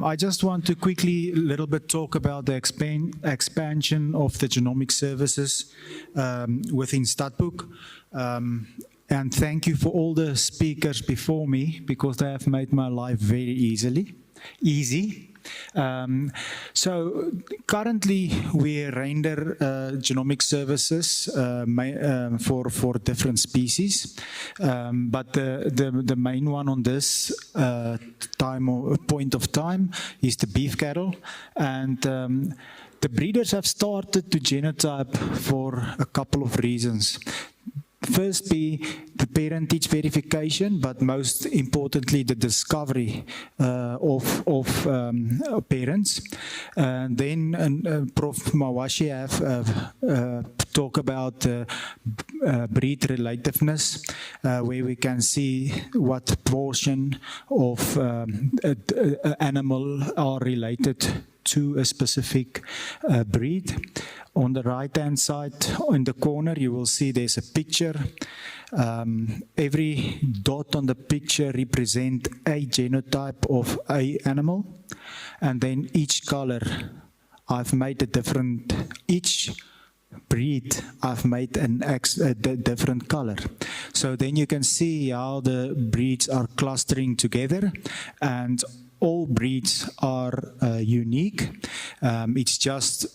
I just want to quickly a little bit talk about the expansion of the genomic services within Stadboek. And thank you for all the speakers before me, because they have made my life very easy. So currently we render genomic services for different species, but the main one on this point of time is the beef cattle, and the breeders have started to genotype for a couple of reasons. First be the parentage verification, but most importantly the discovery of parents. Then Prof. Mawashi have talk about breed relativeness, where we can see what portion of animal are related to a specific breed. On the right-hand side, in the corner, you will see there's a picture. Every dot on the picture represents a genotype of an animal, and then each color, I've made a different, each breed, I've made a different color. So then you can see how the breeds are clustering together, and all breeds are unique. It's just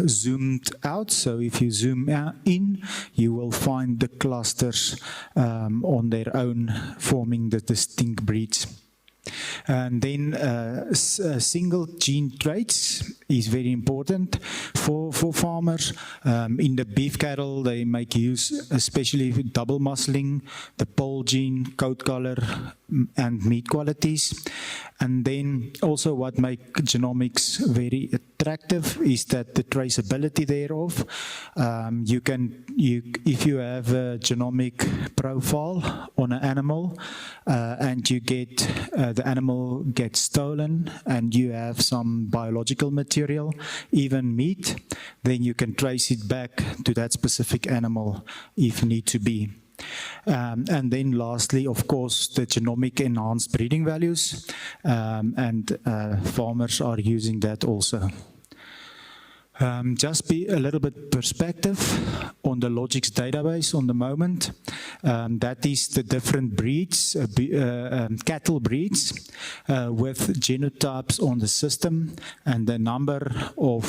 zoomed out. So if you zoom in, you will find the clusters on their own, forming the distinct breeds. And then single gene traits is very important for farmers. In the beef cattle, they make use, especially with double muscling, the pole gene, coat color, and meat qualities. And then also what makes genomics very attractive is that the traceability thereof. If you have a genomic profile on an animal and you get the animal gets stolen and you have some biological material, even meat, then you can trace it back to that specific animal if need to be. And then lastly, of course, the genomic enhanced breeding values, and farmers are using that also. Just be a little bit perspective on the Logix database on the moment. That is the different breeds, cattle breeds with genotypes on the system and the number of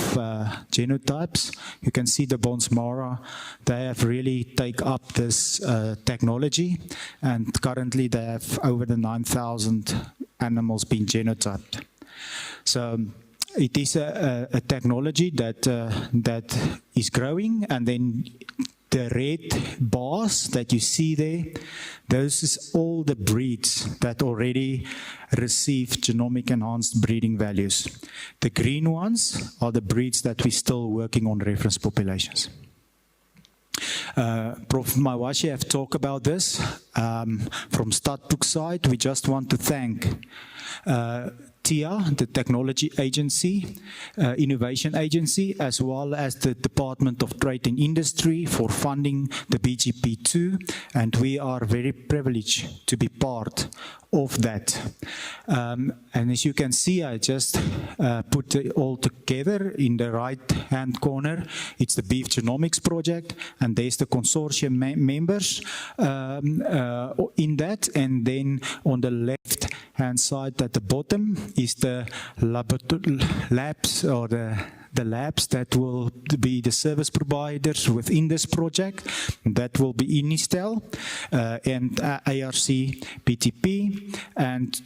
genotypes. You can see the Bonsmara, they have really taken up this technology, and currently they have over the 9,000 animals being genotyped. So it is a technology that is growing, and then the red bars that you see there, those is all the breeds that already receive genomic enhanced breeding values. The green ones are the breeds that we're still working on reference populations. Prof. Mawashi have talked about this. From Stadboek side, we just want to thank TIA, the Technology Agency, Innovation Agency, as well as the Department of Trade and Industry for funding the BGP2, and we are very privileged to be part of that. And as you can see, I just put it all together in the right-hand corner. It's the Beef Genomics Project, and there's the consortium members in that, and then on the left-hand side at the bottom is the labs, or the labs that will be the service providers within this project. That will be Inistel and ARC PTP, and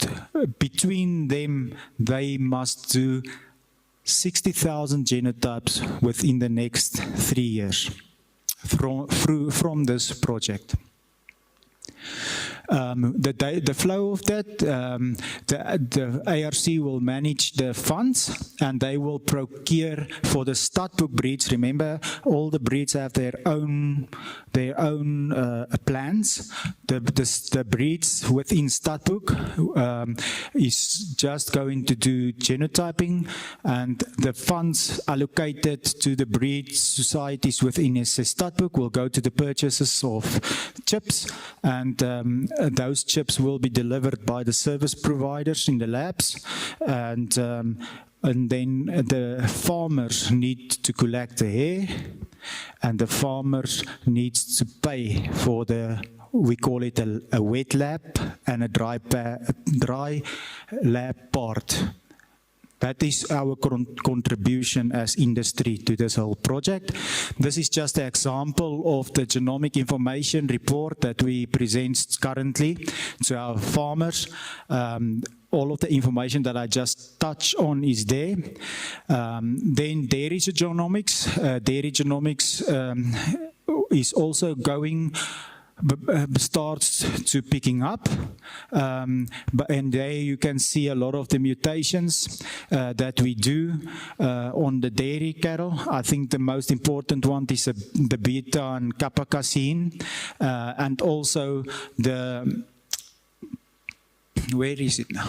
between them they must do 60,000 genotypes within the next 3 years from this project. The flow of that, the ARC will manage the funds, and they will procure for the Stadboek breeds. Remember, all the breeds have their own plans. The breeds within Stadboek is just going to do genotyping, and the funds allocated to the breed societies within Stadboek will go to the purchases of chips and those chips will be delivered by the service providers in the labs, and then the farmers need to collect the hair, and the farmers needs to pay for we call it a wet lab and a dry lab part. That is our contribution as industry to this whole project. This is just an example of the genomic information report that we present currently to our farmers. All of the information that I just touched on is there. Then dairy genomics. Dairy genomics is also starts to picking up, and there you can see a lot of the mutations that we do on the dairy cattle. I think the most important one is the beta and kappa casein, and also where is it now?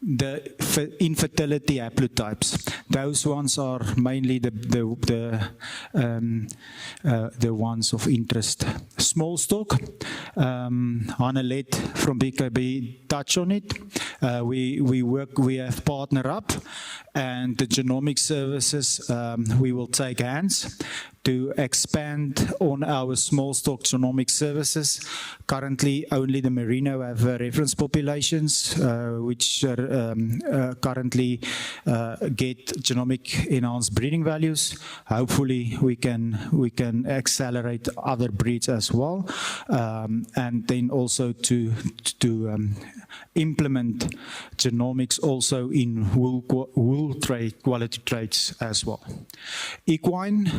The infertility haplotypes. Those ones are mainly the ones of interest. Small stock. Annelet from BKB touch on it. We have partnered up, and the genomic services we will take hands to expand on our small stock genomic services. Currently, only the merino have reference populations, which currently get genomic enhanced breeding values. Hopefully, we can accelerate other breeds as well, and then also to implement genomics also in wool quality traits as well. Equine.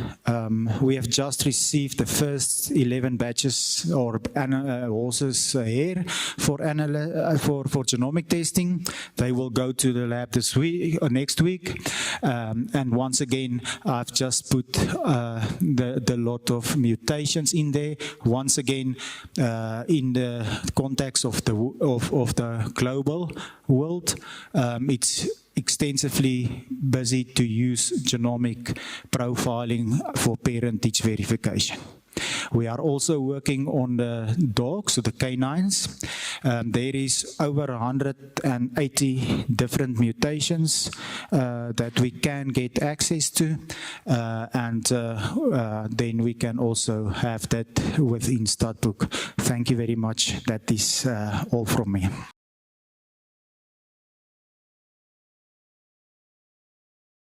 We have just received the first 11 batches or horses hair for genomic testing. They will go to the lab this week or next week. And once again, I've just put the lot of mutations in there. Once again, in the context of the global world, it's extensively busy to use genomic profiling for parentage verification. We are also working on the dogs, so the canines. There is over 180 different mutations that we can get access to, and then we can also have that within Statboek. Thank you very much. That is all from me.